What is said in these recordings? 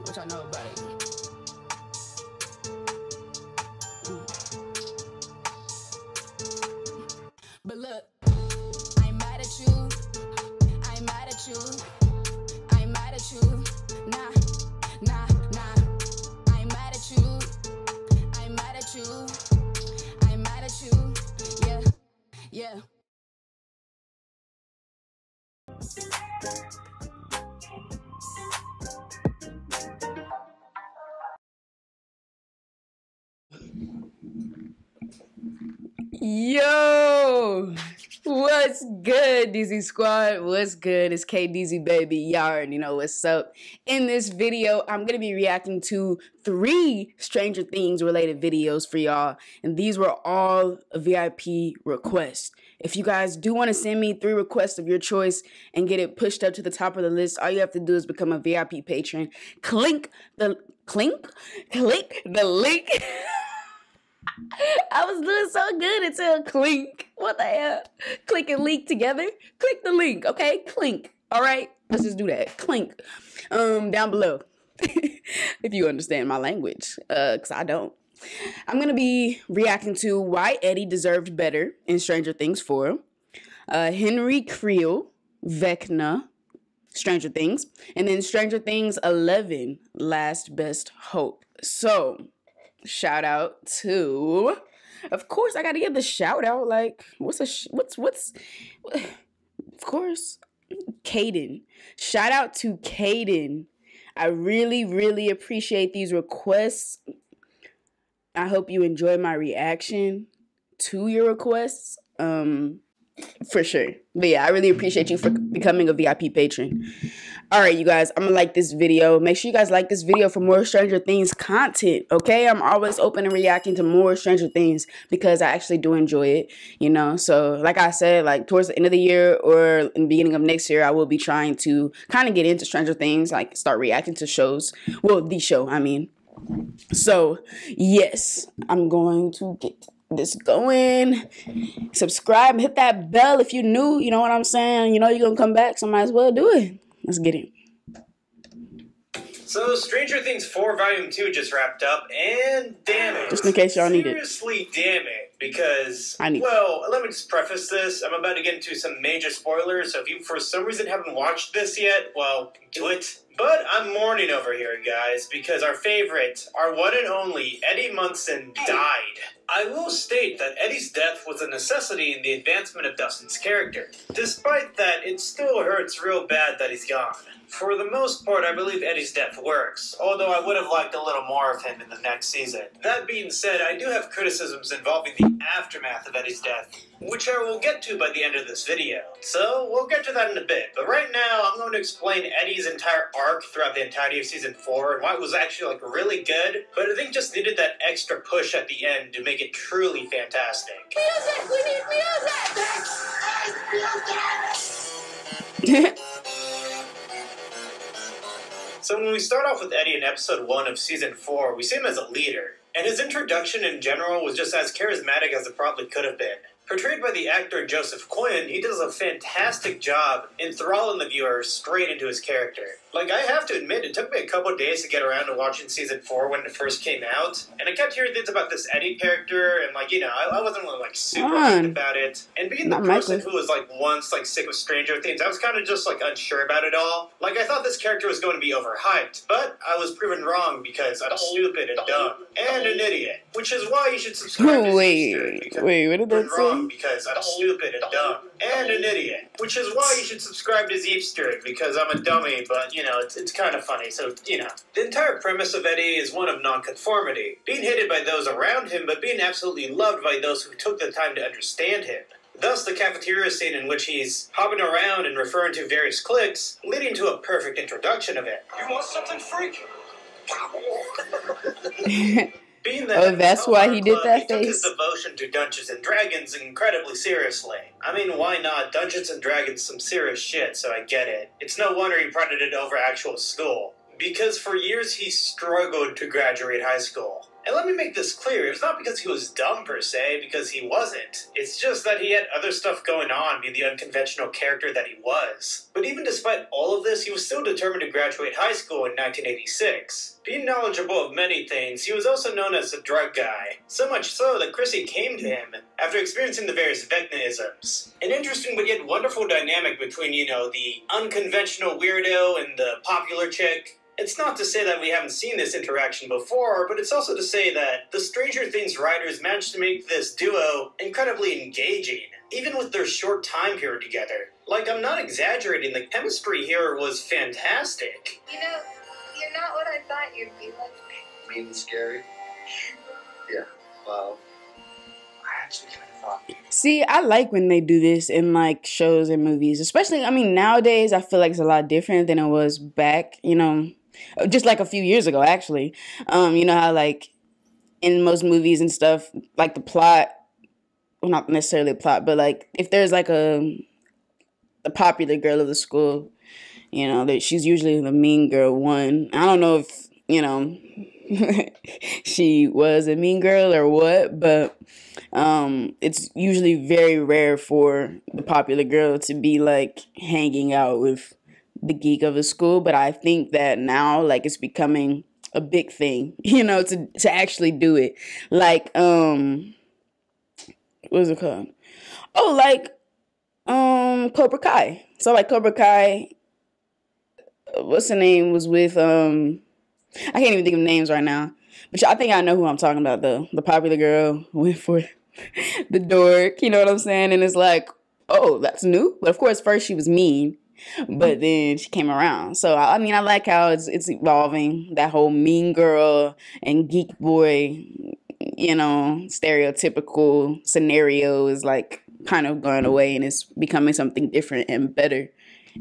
What y'all know about it? But look, I ain't mad at you. I ain't mad at you. I ain't mad at you. Nah, nah, nah. I ain't mad at you. I ain't mad at you. I ain't mad at you. Yeah, yeah. Yo, what's good, DEEZY squad? What's good? It's DEEZY, baby. Y'all already know what's up. In this video, I'm gonna be reacting to 3 Stranger Things related videos for y'all, and these were all a VIP request. If you guys do want to send me 3 requests of your choice and get it pushed up to the top of the list, all you have to do is become a VIP patron. Click the link. I was doing so good until clink. What the hell? Click and link together. Click the link, okay? Clink. All right? Let's just do that. Clink. Down below. If you understand my language. Because I don't. I'm going to be reacting to why Eddie deserved better in Stranger Things 4. Henry CREEL, VECNA, Stranger Things. And then Stranger Things 11, Last Best Hope. So, shout out to, of course I gotta give the shout out, like of course, Caden. Shout out to Caden. I really appreciate these requests. I hope you enjoy my reaction to your requests, for sure. But yeah, I really appreciate you for becoming a VIP patron. Alright, you guys, I'm gonna like this video. Make sure you guys like this video for more Stranger Things content, okay? I'm always open and reacting to more Stranger Things because I actually do enjoy it, you know? So, like I said, like, towards the end of the year or in the beginning of next year, I will be trying to kind of get into Stranger Things, like, start reacting to shows. Well, the show, I mean. So, yes, I'm going to get this going. Subscribe, hit that bell if you're new, you know what I'm saying? You know you're gonna come back, so might as well do it. Let's get it. So, Stranger Things 4 Volume 2 just wrapped up, and damn it. Just in case y'all need it. Seriously, damn it. Because, let me just preface this. I'm about to get into some major spoilers, so if you for some reason haven't watched this yet, well, do it. But I'm mourning over here, guys, because our favorite, our one and only, Eddie Munson died. I will state that Eddie's death was a necessity in the advancement of Dustin's character. Despite that, it still hurts real bad that he's gone. For the most part, I believe Eddie's death works, although I would have liked a little more of him in the next season. That being said, I do have criticisms involving the aftermath of Eddie's death, which I will get to by the end of this video. So, we'll get to that in a bit, but right now, I'm going to explain Eddie's entire arc throughout the entirety of Season 4, and why it was actually, like, really good, but I think just needed that extra push at the end to make it truly fantastic. Music! We need music! So when we start off with Eddie in episode 1 of season 4, we see him as a leader, and his introduction in general was just as charismatic as it probably could have been. Portrayed by the actor Joseph Quinn, he does a fantastic job enthralling the viewer straight into his character. Like, I have to admit, it took me a couple days to get around to watching season 4 when it first came out, and I kept hearing things about this Eddie character, and like, you know, I wasn't really like super hyped about it. And being the person who was like once like sick of Stranger Things, I was kind of just like unsure about it all. Like, I thought this character was going to be overhyped, but I was proven wrong because I'm stupid and dumb and an idiot, which is why you should subscribe to Wait, what did that say? Because I'm stupid and dumb and an idiot, which is why you should subscribe to Zeepster, because I'm a dummy, but you know, it's kind of funny, so, you know. The entire premise of Eddie is one of nonconformity, being hated by those around him, but being absolutely loved by those who took the time to understand him. Thus, the cafeteria scene in which he's hopping around and referring to various cliques, leading to a perfect introduction of it. You want something freaky? Being that that's why he did that he took his face. devotion to Dungeons and Dragons incredibly seriously. I mean, why not? Dungeons and Dragons some serious shit, so I get it. It's no wonder he predated over actual school. Because for years he struggled to graduate high school. And let me make this clear, it was not because he was dumb per se, because he wasn't. It's just that he had other stuff going on, being the unconventional character that he was. But even despite all of this, he was still determined to graduate high school in 1986. Being knowledgeable of many things, he was also known as the drug guy. So much so that Chrissy came to him after experiencing the various VECNA-isms. An interesting but yet wonderful dynamic between, you know, the unconventional weirdo and the popular chick. It's not to say that we haven't seen this interaction before, but it's also to say that the Stranger Things writers managed to make this duo incredibly engaging, even with their short time period together. Like, I'm not exaggerating, the chemistry here was fantastic. You know, you're not what I thought you'd be like. Mean and scary? Yeah, well, I actually kind of thought... See, I like when they do this in, like, shows and movies. Especially, I mean, nowadays, I feel like it's a lot different than it was back, you know... Just like a few years ago, actually. You know how, like, in most movies and stuff, like, the plot, well, not necessarily a plot, but, like, if there's, like, a popular girl of the school, you know, that she's usually the mean girl one. I don't know if, you know, she was a mean girl or what, but it's usually very rare for the popular girl to be, like, hanging out with the geek of the school. But I think that now, like, it's becoming a big thing, you know, to actually do it. Like, what is it called? Oh, like, Cobra Kai. So, like, Cobra Kai, what's the name, was with, I can't even think of names right now. But I think I know who I'm talking about, though. The popular girl went for the dork, you know what I'm saying? And it's like, oh, that's new? But, of course, first she was mean. But then she came around. So, I mean, I like how it's evolving. That whole mean girl and geek boy, you know, stereotypical scenario is, like, kind of going away. And it's becoming something different and better.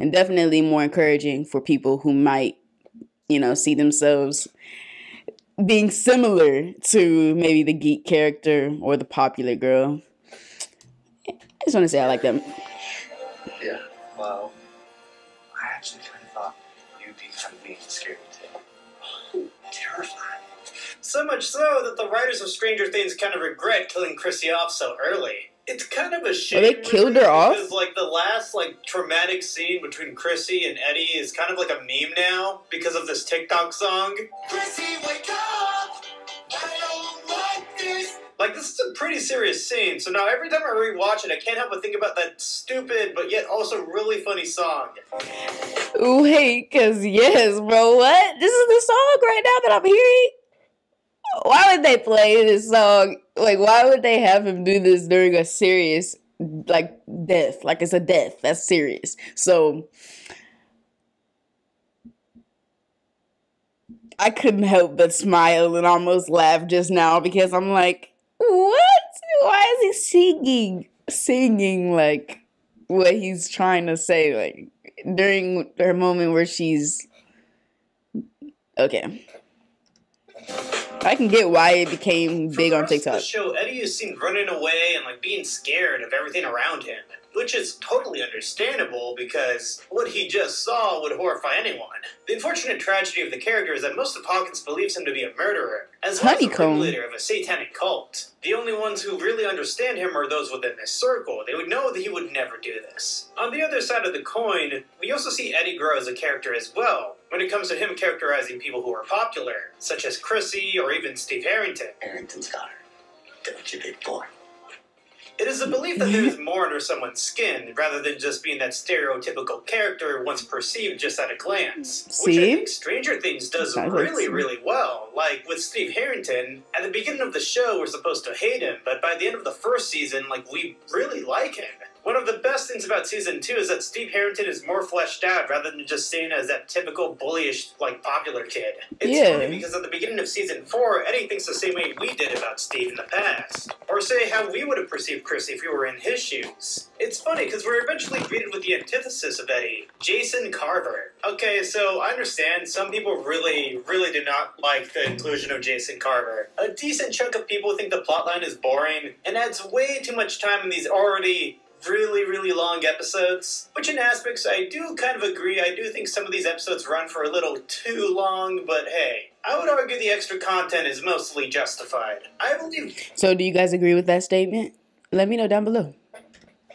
And definitely more encouraging for people who might, you know, see themselves being similar to maybe the geek character or the popular girl. I just want to say I like them. Yeah, well... I actually kind of thought you'd be kind of mean and scary too. Terrifying. So much so that the writers of Stranger Things kind of regret killing Chrissy off so early. It's kind of a shame. Well, they killed her off? Because, like, the last, like, traumatic scene between Chrissy and Eddie is kind of like a meme now because of this TikTok song. Chrissy, wake up! I don't like this! Like, this is a pretty serious scene, so now every time I rewatch it, I can't help but think about that stupid, but yet also really funny song. Ooh, hey, cause yes, bro, what? This is the song right now that I'm hearing? Why would they play this song? Like, why would they have him do this during a serious, like, death? Like, it's a death. That's serious. So, I couldn't help but smile and almost laugh just now because I'm like, what? Why is he singing like what he's trying to say, like during her moment where she's okay. I can get why it became big on TikTok. The show, Eddie is seen running away and like being scared of everything around him, which is totally understandable because what he just saw would horrify anyone. The unfortunate tragedy of the character is that most of Hawkins believes him to be a murderer, as well as a ringleader of a satanic cult. The only ones who really understand him are those within this circle. They would know that he would never do this. On the other side of the coin, we also see Eddie grow as a character as well, when it comes to him characterizing people who are popular, such as Chrissy or even Steve Harrington. Harrington's got her. Don't you, big boy? It is a belief that there is more under someone's skin, rather than just being that stereotypical character once perceived just at a glance. See? Which I think Stranger Things does really well. Like, with Steve Harrington, at the beginning of the show, we're supposed to hate him, but by the end of the first season, like, we really like him. One of the best things about Season 2 is that Steve Harrington is more fleshed out rather than just seen as that typical bullyish, like, popular kid. It's funny because at the beginning of Season 4, Eddie thinks the same way we did about Steve in the past. Or say how we would have perceived Chrissy if we were in his shoes. It's funny because we're eventually greeted with the antithesis of Eddie, Jason Carver. Okay, so I understand some people really do not like the inclusion of Jason Carver. A decent chunk of people think the plotline is boring and adds way too much time in these already really long episodes, which in aspects I do kind of agree. I do think some of these episodes run for a little too long, but hey, I would argue the extra content is mostly justified. I believe So do you guys agree with that statement? Let me know down below.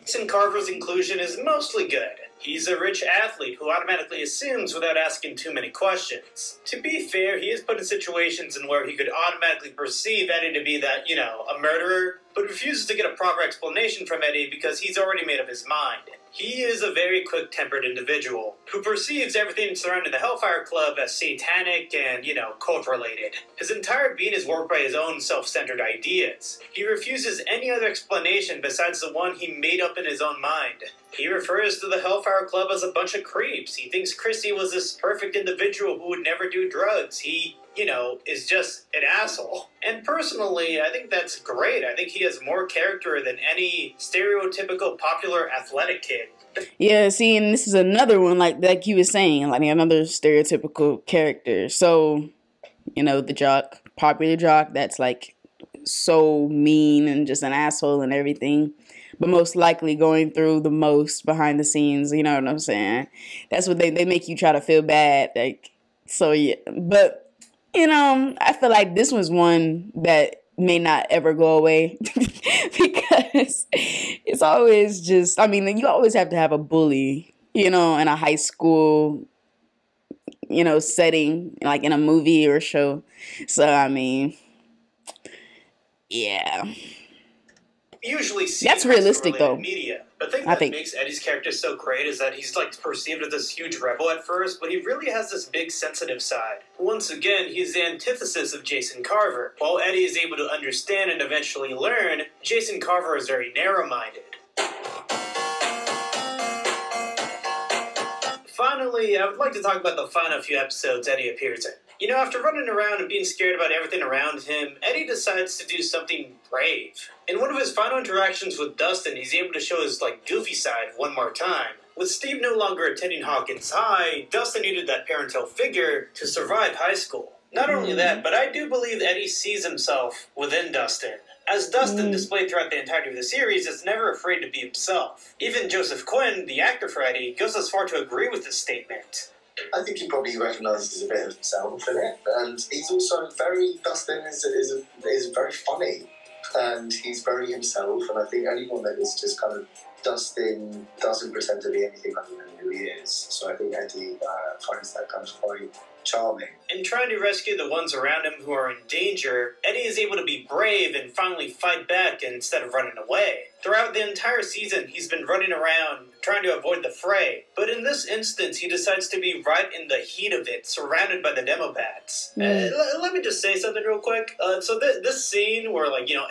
Jason Carver's inclusion is mostly good. He's a rich athlete who automatically assumes without asking too many questions. To be fair, he is put in situations in where he could automatically perceive Eddie to be that, a murderer, but refuses to get a proper explanation from Eddie because he's already made up his mind. He is a very quick-tempered individual who perceives everything surrounding the Hellfire Club as satanic and, cult-related. His entire being is warped by his own self-centered ideas. He refuses any other explanation besides the one he made up in his own mind. He refers to the Hellfire Club as a bunch of creeps. He thinks Chrissy was this perfect individual who would never do drugs. He, is just an asshole. And personally, I think that's great. I think he has more character than any stereotypical popular athletic kid. Yeah, see, and this is another one, like you were saying, like another stereotypical character. So, the jock, popular jock, that's like so mean and just an asshole and everything, but most likely going through the most behind the scenes, you know what I'm saying? That's what they make you try to feel bad, like, so yeah. But, I feel like this was one that may not ever go away because it's always just, you always have to have a bully, in a high school, setting, like in a movie or show. So, yeah. Usually seen That's realistic, though. Media. The thing that makes Eddie's character so great is that he's perceived as this huge rebel at first, but he really has this big sensitive side. Once again, he's the antithesis of Jason Carver. While Eddie is able to understand and eventually learn, Jason Carver is very narrow-minded. Finally, I would like to talk about the final few episodes Eddie appears in. After running around and being scared about everything around him, Eddie decides to do something brave. In one of his final interactions with Dustin, he's able to show his, goofy side one more time. With Steve no longer attending Hawkins High, Dustin needed that parental figure to survive high school. Not only that, but I do believe Eddie sees himself within Dustin. As Dustin displayed throughout the entirety of the series is never afraid to be himself. Even Joseph Quinn, the actor for Eddie, goes as far to agree with this statement. I think he probably recognises a bit of himself in it, and he's also Dustin is very funny, and he's very himself, and I think anyone that is just kind of Dustin doesn't pretend to be anything other than who he is, so I think Eddie finds that kind of quite charming. In trying to rescue the ones around him who are in danger, Eddie is able to be brave and finally fight back instead of running away. Throughout the entire season, he's been running around trying to avoid the fray, but in this instance, he decides to be right in the heat of it, surrounded by the Demobats. Let me just say something real quick. So this scene where,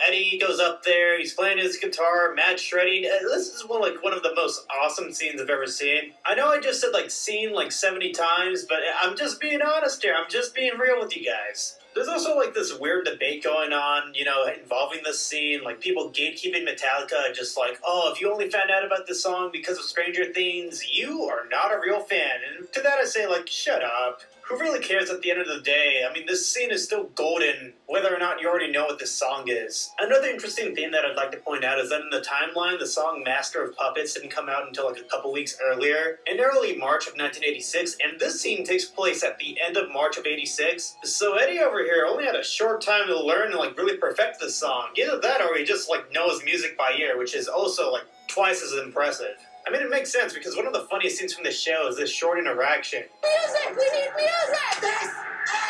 Eddie goes up there, he's playing his guitar, mad shredding, this is one of the most awesome scenes I've ever seen. I know I just said, scene 70 times, but I'm just being honest here. I'm just being real with you guys. There's also, this weird debate going on, involving this scene, people gatekeeping Metallica, just oh, if you only found out about this song because of Stranger Things, you are not a real fan. And to that I say, shut up. Who really cares at the end of the day? This scene is still golden, whether or not you already know what this song is. Another interesting thing that I'd like to point out is that in the timeline, the song Master of Puppets didn't come out until a couple weeks earlier, in early March of 1986, and this scene takes place at the end of March of 86. So Eddie over here only had a short time to learn and really perfect this song. Either that or he just knows music by ear, which is also twice as impressive. It makes sense because one of the funniest scenes from the show is this short interaction. Music! We need music! This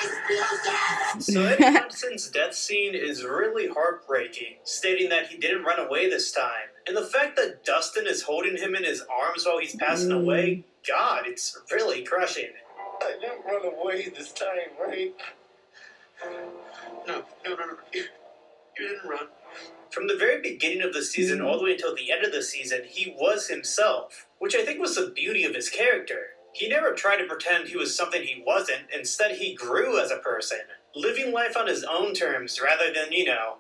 is music! So Eddie Mundson's death scene is really heartbreaking, stating that he didn't run away this time. And the fact that Dustin is holding him in his arms while he's passing away, God, it's really crushing. I didn't run away this time, right? No. You didn't run. From the very beginning of the season all the way until the end of the season, he was himself, which I think was the beauty of his character. He never tried to pretend he was something he wasn't, instead he grew as a person, living life on his own terms rather than,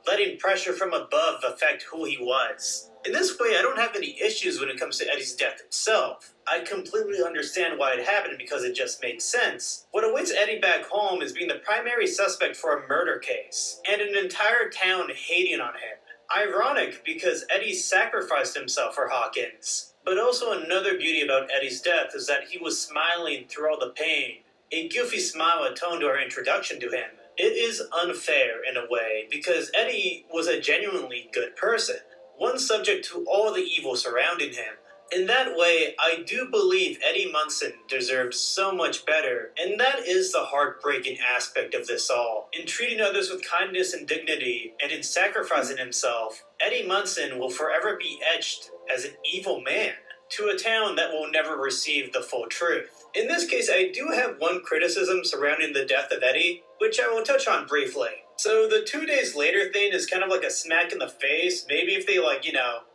letting pressure from above affect who he was. In this way, I don't have any issues when it comes to Eddie's death itself. I completely understand why it happened because it just makes sense. What awaits Eddie back home is being the primary suspect for a murder case, and an entire town hating on him. Ironic because Eddie sacrificed himself for Hawkins. But also another beauty about Eddie's death is that he was smiling through all the pain. a goofy smile atone to our introduction to him. It is unfair in a way, because Eddie was a genuinely good person, one subject to all the evil surrounding him. In that way, I do believe Eddie Munson deserves so much better, and that is the heartbreaking aspect of this all. In treating others with kindness and dignity, and in sacrificing himself, Eddie Munson will forever be etched as an evil man to a town that will never receive the full truth. In this case, I do have one criticism surrounding the death of Eddie, which I will touch on briefly. So the 2 days later thing is kind of like a smack in the face. Maybe if they, like,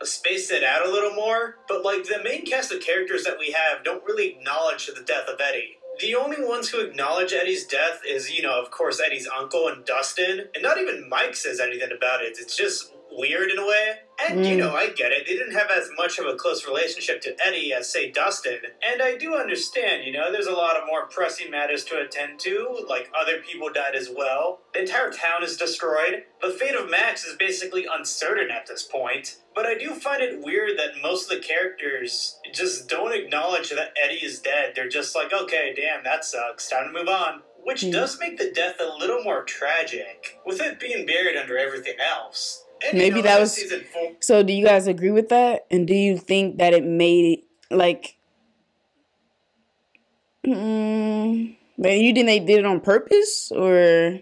spaced it out a little more. But, like, the main cast of characters that we have don't really acknowledge the death of Eddie. The only ones who acknowledge Eddie's death is, of course, Eddie's uncle and Dustin. And not even Mike says anything about it. It's just weird in a way. And, I get it. They didn't have as much of a close relationship to Eddie as, say, Dustin. And I do understand, there's a lot of more pressing matters to attend to. Like, other people died as well. The entire town is destroyed. The fate of Max is basically uncertain at this point. But I do find it weird that most of the characters just don't acknowledge that Eddie is dead. They're just like, okay, damn, that sucks. Time to move on. Which does make the death a little more tragic, with it being buried under everything else. And, maybe that was season 4. So do you guys agree with that? And do you think that it made like you think they did it on purpose? Or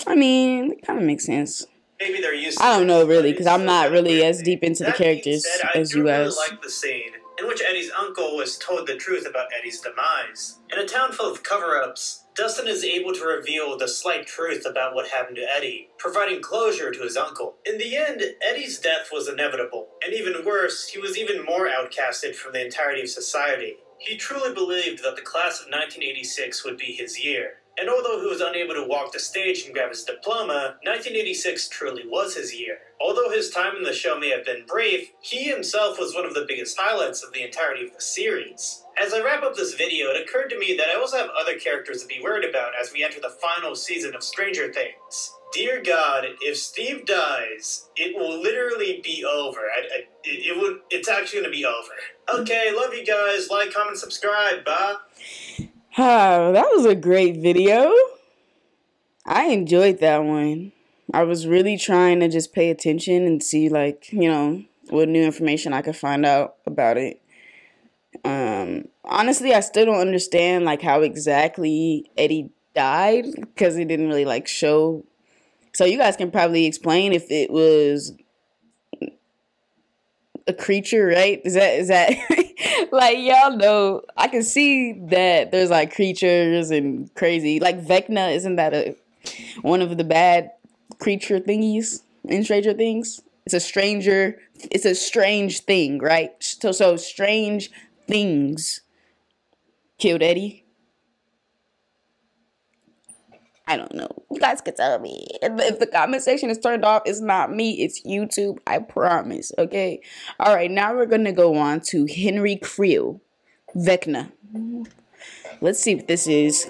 I mean, it kind of makes sense. Maybe they're used to I don't know really, because I'm not really as deep into the characters as you guys. I really like the scene in which Eddie's uncle was told the truth about Eddie's demise. In a town full of cover-ups, Dustin is able to reveal the slight truth about what happened to Eddie, providing closure to his uncle. In the end, Eddie's death was inevitable, and even worse, he was even more outcasted from the entirety of society. He truly believed that the class of 1986 would be his year. And although he was unable to walk the stage and grab his diploma, 1986 truly was his year. Although his time in the show may have been brief, he himself was one of the biggest highlights of the entirety of the series. As I wrap up this video, it occurred to me that I also have other characters to be worried about as we enter the final season of Stranger Things. Dear God, if Steve dies, it will literally be over. It's actually going to be over. Okay, love you guys. Like, comment, subscribe. Bye. Oh, that was a great video. I enjoyed that one. I was really trying to just pay attention and see, like, what new information I could find out about it. Honestly, I still don't understand, like, how exactly Eddie died, because it didn't really, like, show. So you guys can probably explain if it was a creature, right? Is that like, y'all know, I can see that there's like creatures and crazy, like VECNA, isn't that one of the bad creature thingies in Stranger Things? It's a strange thing, right? So strange things killed Eddie. I don't know. You guys can tell me. If the comment section is turned off, it's not me. It's YouTube. I promise. Okay? Alright, now we're going to go on to Henry CREEL. VECNA. Let's see what this is.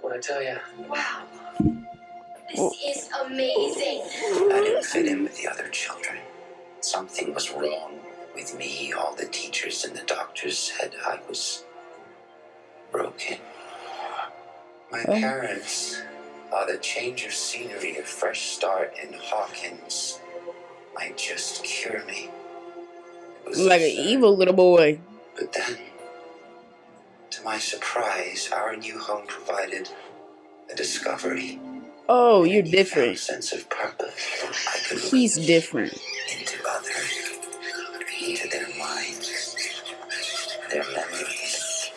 What I tell you? Wow. This is amazing. I didn't fit in with the other children. Something was wrong with me. All the teachers and the doctors said I was broken. My parents thought a change of scenery, a fresh start in Hawkins might just cure me. It was like an evil little boy. But then, to my surprise, our new home provided a discovery. Oh, you're different. A sense of purpose. I could He's different. Into others, into their minds, their memories.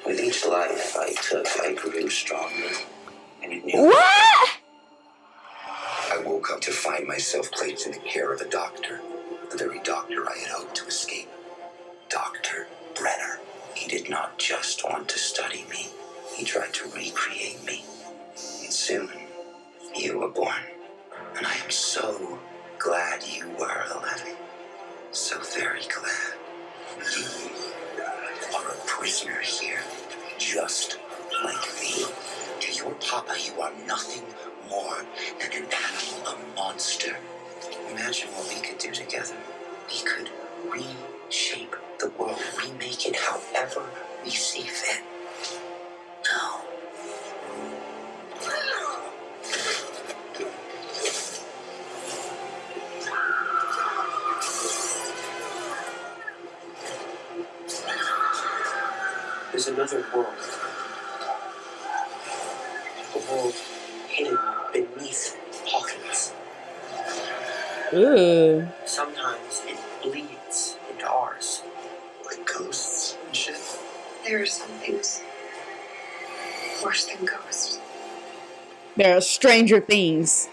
With each life I took, I grew stronger. And it knew. What? I woke up to find myself placed in the care of a doctor, the very doctor I had hoped to escape. Dr. Brenner. He did not just want to study me, he tried to recreate me. And soon, you were born. And I am so glad you were 11. So very glad. You are a prisoner here, just like me. To your papa, you are nothing more than Imagine what we could do together. We could reshape the world, remake it however we see fit. No. There's another world. A world hidden beneath pockets. Ooh. Sometimes it bleeds into ours. Like ghosts and shit. There are some things worse than ghosts. There are stranger things.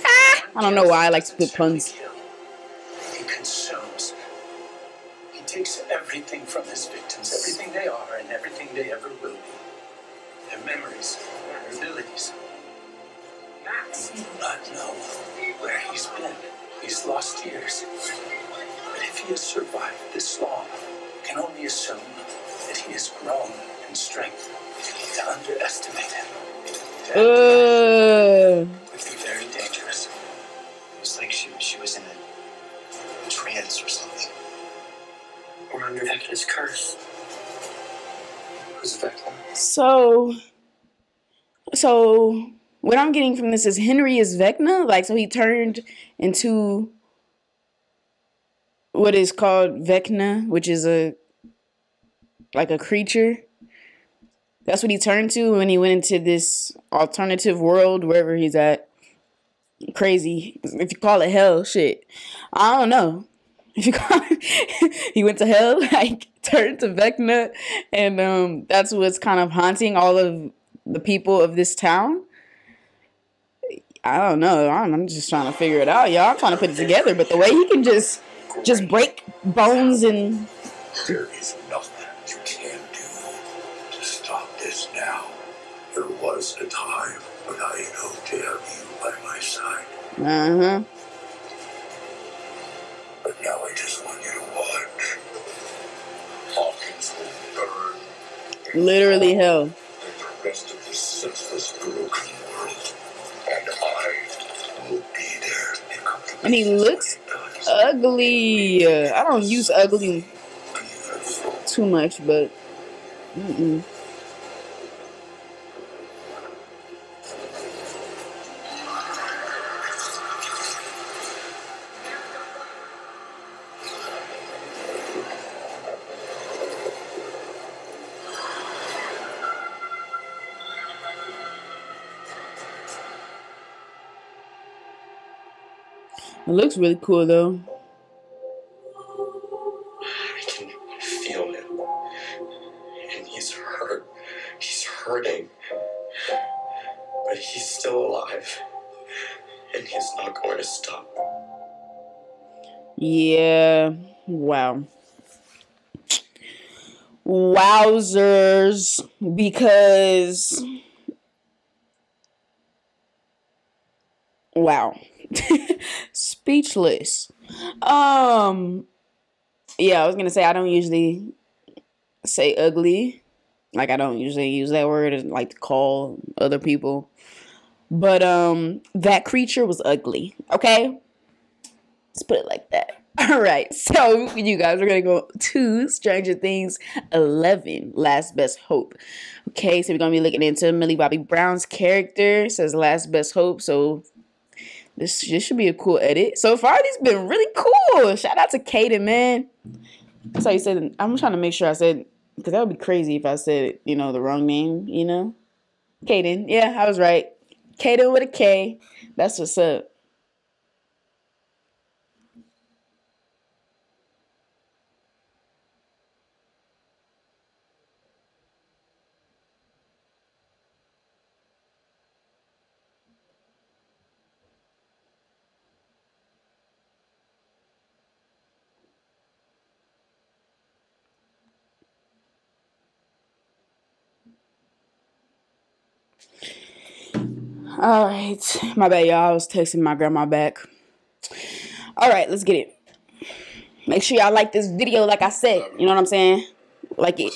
Ah, I don't know why I like to put puns. He consumes. He takes everything from his victims, everything they are and everything they ever will be. Their memories, their abilities. We do not know where he's been. He's lost years. But if he has survived this long, we can only assume that he has grown in strength. To underestimate him would be very dangerous. It was like she was in a trance or something. Or under VECNA's curse. Who's VECNA? So what I'm getting from this is Henry is VECNA? Like, so he turned into what is called VECNA, which is like a creature. That's what he turned to when he went into this alternative world, wherever he's at. Crazy. If you call it hell, shit. I don't know. If you call it, he went to hell, like, turned to VECNA, and that's what's kind of haunting all of the people of this town. I don't know. I'm just trying to figure it out, y'all. I'm trying to put it together, but the way he can just break bones and... There is nothing you can do to stop this now. There was a time when I had hoped to have you by my side. Uh-huh. But now I just want you to watch. Hawkins will burn. Literally hell. And the rest of this senseless broken world. And I will be there to pick up the And he looks ugly. I don't use ugly too much, but it looks really cool though. I can feel him. And he's hurt. He's hurting. But he's still alive. And he's not going to stop. Yeah. Wow. Wowzers. Because... wow. Speechless. Yeah, I was gonna say I don't usually say ugly. Like, I don't usually use that word and like to call other people. But that creature was ugly. Okay? Let's put it like that. Alright, so you guys are gonna go to Stranger Things 11, Last Best Hope. Okay, so we're gonna be looking into Millie Bobby Brown's character. It says Last Best Hope, so this should be a cool edit. So far, these been really cool. Shout out to Kaden, man. That's how you said. I'm trying to make sure I said, because that would be crazy if I said, you know, the wrong name, you know? Kaden. Yeah, I was right. Kaden with a K. That's what's up. All right. My bad, y'all. I was texting my grandma back. All right, let's get it. Make sure y'all like this video like I said. You know what I'm saying? Like it.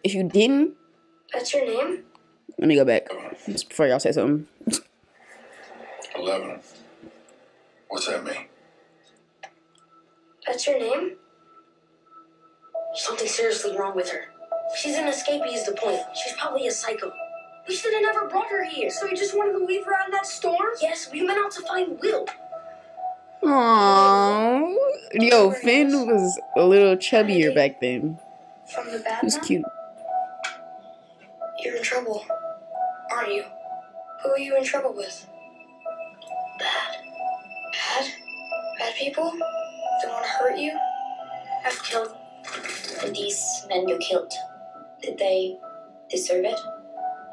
If you didn't... That's your name? Let me go back. Just before y'all say something. 11. What's that mean? That's your name? Something seriously wrong with her. She's an escapee is the point. She's probably a psycho. We should have never brought her here. So you just wanted to leave her out in that storm? Yes, we went out to find Will. Aww. Yo, Finn was a little chubbier back then. From the bad He was man? cute. You're in trouble, aren't you? Who are you in trouble with? Bad. Bad? Bad people? They want to hurt you? I've killed these men you killed. Did they deserve it?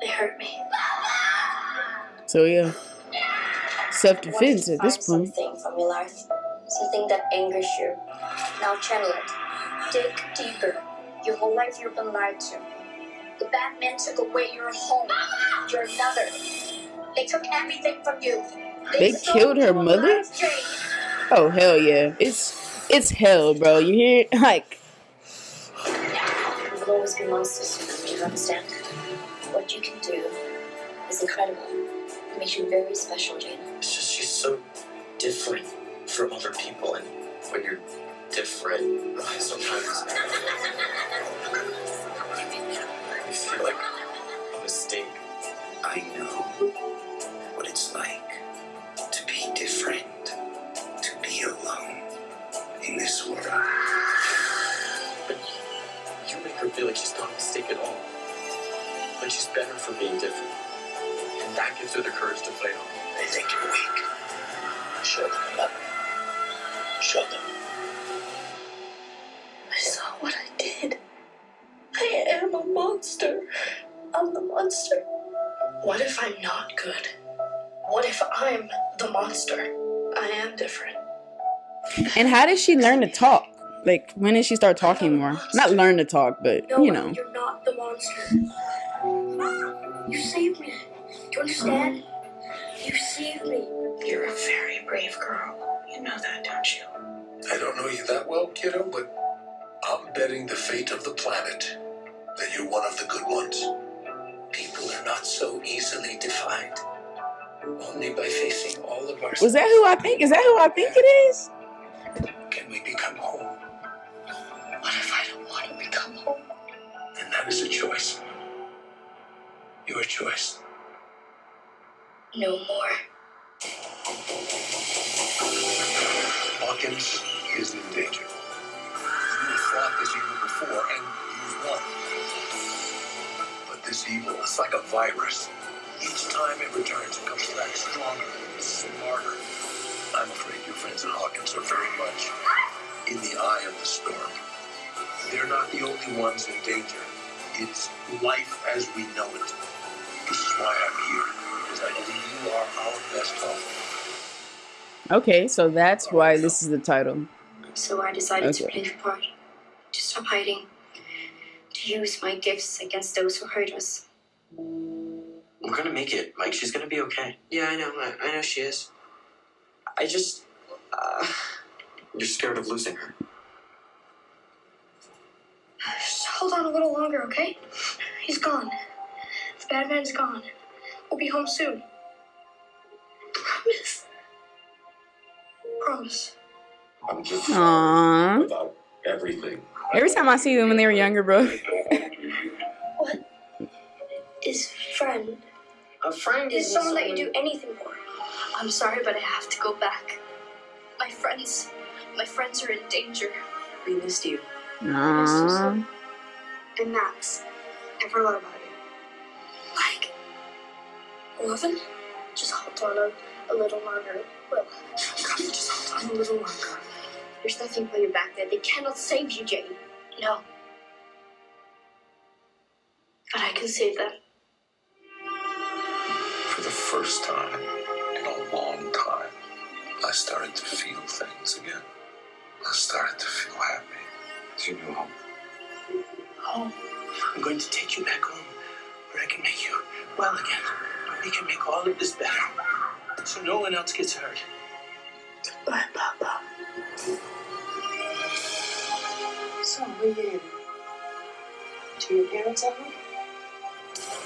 They hurt me. So yeah, self-defense at this point. Something from your life. Something that angers you. Now channel it. Dig deeper. Your whole life you've been lied to. The bad men took away your home. Your another. They took everything from you. They killed her mother? Oh hell yeah. It's hell, bro. You hear? Like, There will always be monsters. Do you understand? What you can do is incredible. It makes you very special, Jane. It's just she's so different from other people, and when you're different, sometimes you feel like a mistake. I know what it's like to be different, to be alone in this world. But you make her feel like she's not a mistake at all. Like she's better for being different. And that gives her the courage to fight on. They think you're weak. Show them up. Show them. I saw what I did. I am a monster. I'm the monster. What if I'm not good? What if I'm the monster? I am different. and how did she learn to talk? Like, when did she start talking more? Not learn to talk, but No, you know. you're not the monster. You saved me. Do you understand? You saved me. You're a very brave girl. You know that, don't you? I don't know you that well, kiddo, but I'm betting the fate of the planet that you're one of the good ones. People are not so easily defined. Only by facing all of our Was that who I think? Is that who I think it is? Can we become whole? What if I don't want to become home? And that is a choice. Your choice. No more. Hawkins is in danger. You have fought this evil before, and you've won. But this evil is like a virus. Each time it returns, it comes back stronger, smarter. I'm afraid your friends at Hawkins are very much in the eye of the storm. They're not the only ones in danger. It's life as we know it. This is why I'm here, because I believe you are our best hope. Okay, so that's why this is the title. So I decided to Okay. play the part. To stop hiding. To use my gifts against those who hurt us. We're gonna make it, Mike. She's gonna be okay. Yeah, I know. I know she is. I just... You're scared of losing her. Just hold on a little longer, okay? He's gone. The bad man's gone. We'll be home soon. Promise. Promise. I'm just Aww. without everything. Every time I see them when they were younger, bro. What is friend? A friend Is someone that you do anything for. I'm sorry, but I have to go back. My friends are in danger. We missed you. Aww. And Max, I forgot about you. Like, 11? Just hold on a little longer. Will, just hold on a little longer. There's nothing for you back there. They cannot save you, Jane. No. But I can save them. For the first time in a long time, I started to feel things again. I started to feel happy. It's your new home. Home. I'm going to take you back home, where I can make you well again. We can make all of this better, so no one else gets hurt. Bye, Papa. So, where you headed? To your parents' home?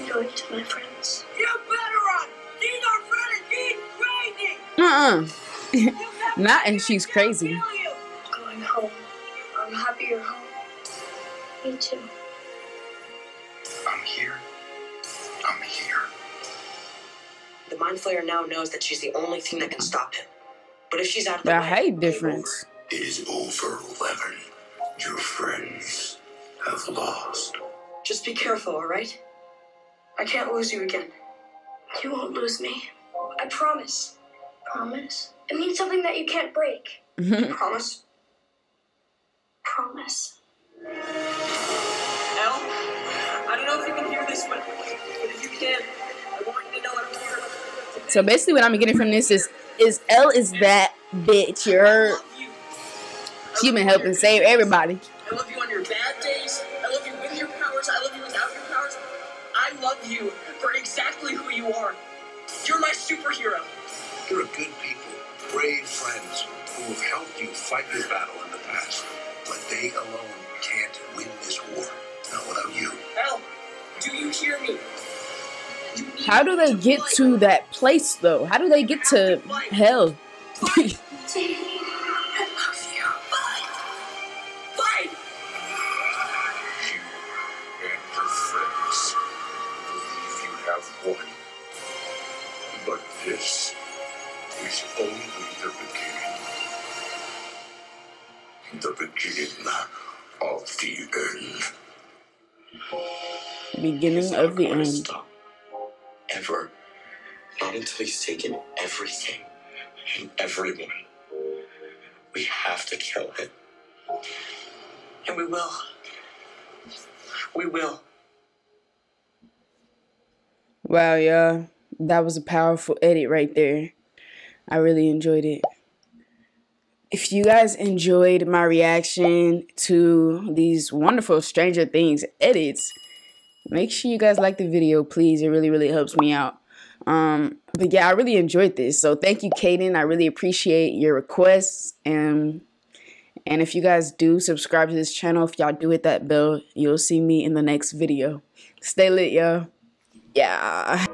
I'm going to my friends. You better run! These are friends, he's crazy! Uh-uh. You better Not and she's crazy. Going home. I'm happy you're home. Me too. I'm here. I'm here. The Mind Flayer now knows that she's the only thing that can stop him. But if she's out of the The way, height difference. It is over, 11. Your friends have lost. just be careful, all right? I can't lose you again. You won't lose me. I promise. Promise? It means something that you can't break. Promise? Promise. Elle, I don't know if you can hear this, but if you can, I want you to know I'm here. So basically what I'm getting from this is Elle is that bitch. You're she been helping save everybody. I love you on your bad days. I love you with your powers. I love you without your powers. I love you for exactly who you are. You're my superhero. You're a good people, brave friends who have helped you fight your battle in the past. But they alone can't win this war. Not without you. Elle, do you hear me? You need How do they get fight. to that place though? How do they get to hell? Fight. I love you. Fight. Fight. You and your friends believe you have won. But this is only the beginning. The beginning of the end. Beginning of the Gonna end. stop. Ever. Not until he's taken everything and everyone. We have to kill him. And we will. We will. Wow, y'all. That was a powerful edit right there. I really enjoyed it. If you guys enjoyed my reaction to these wonderful Stranger Things edits, make sure you guys like the video, please. It really, really helps me out. But yeah, I really enjoyed this. So thank you, Kaden. I really appreciate your requests. And if you guys do subscribe to this channel, if y'all do hit that bell, you'll see me in the next video. Stay lit, y'all. Yeah.